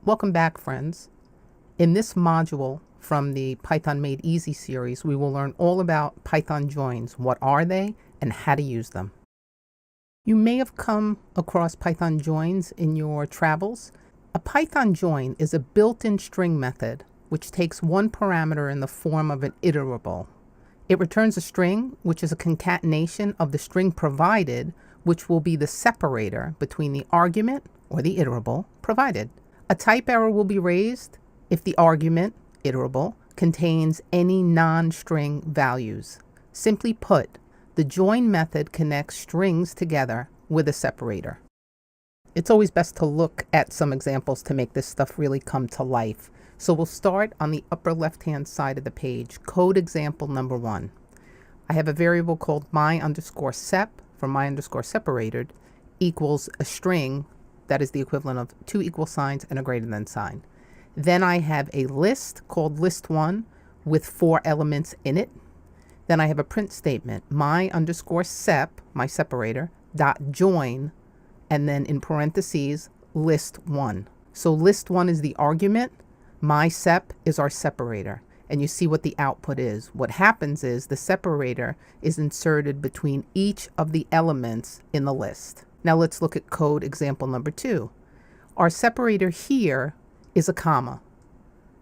Welcome back, friends. In this module from the Python Made Easy series, we will learn all about Python joins. What are they and how to use them? You may have come across Python joins in your travels. A Python join is a built-in string method which takes one parameter in the form of an iterable. It returns a string, which is a concatenation of the string provided, which will be the separator between the argument, or the iterable, provided. A type error will be raised if the argument, iterable, contains any non-string values. Simply put, the join method connects strings together with a separator. It's always best to look at some examples to make this stuff really come to life. So we'll start on the upper left-hand side of the page, code example number 1. I have a variable called my_sep, for my_separated, equals a string that is the equivalent of 2 equal signs and a greater than sign. Then I have a list called list1 with 4 elements in it. Then I have a print statement, my_sep, my separator, dot join, and then in parentheses, list1. So list1 is the argument, my sep is our separator. And you see what the output is. What happens is the separator is inserted between each of the elements in the list. Now let's look at code example number 2. Our separator here is a comma.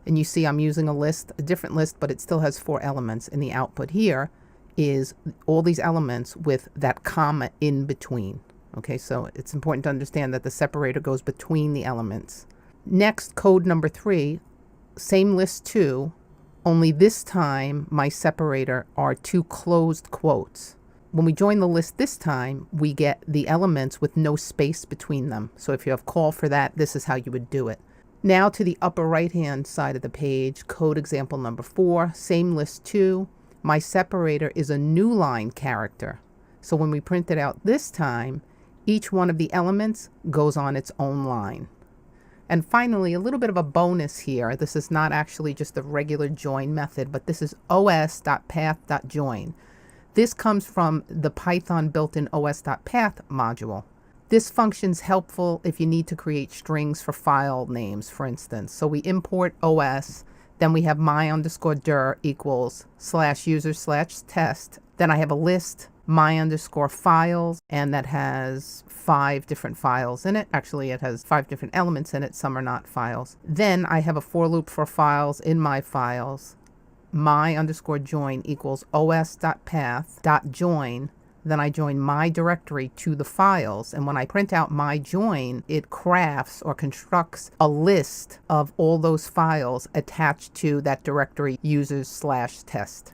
And you see I'm using a different list, but it still has 4 elements. And the output here is all these elements with that comma in between. Okay, so it's important to understand that the separator goes between the elements. Next, code number 3, same list 2, only this time my separator are 2 closed quotes. When we join the list this time, we get the elements with no space between them. So if you have call for that, this is how you would do it. Now to the upper right-hand side of the page, code example number 4, same list 2. My separator is a new line character. So when we print it out this time, each one of the elements goes on its own line. And finally, a little bit of a bonus here. This is not actually just a regular join method, but this is os.path.join. This comes from the Python built-in os.path module. This function's helpful if you need to create strings for file names, for instance. So we import os, then we have my_dir equals /user/test. Then I have a list, my_files, and that has 5 different files in it. Actually, it has 5 different elements in it. Some are not files. Then I have a for loop for files in my files. My_join equals os.path.join. Then I join my directory to the files. And when I print out my join, it crafts or constructs a list of all those files attached to that directory users/test.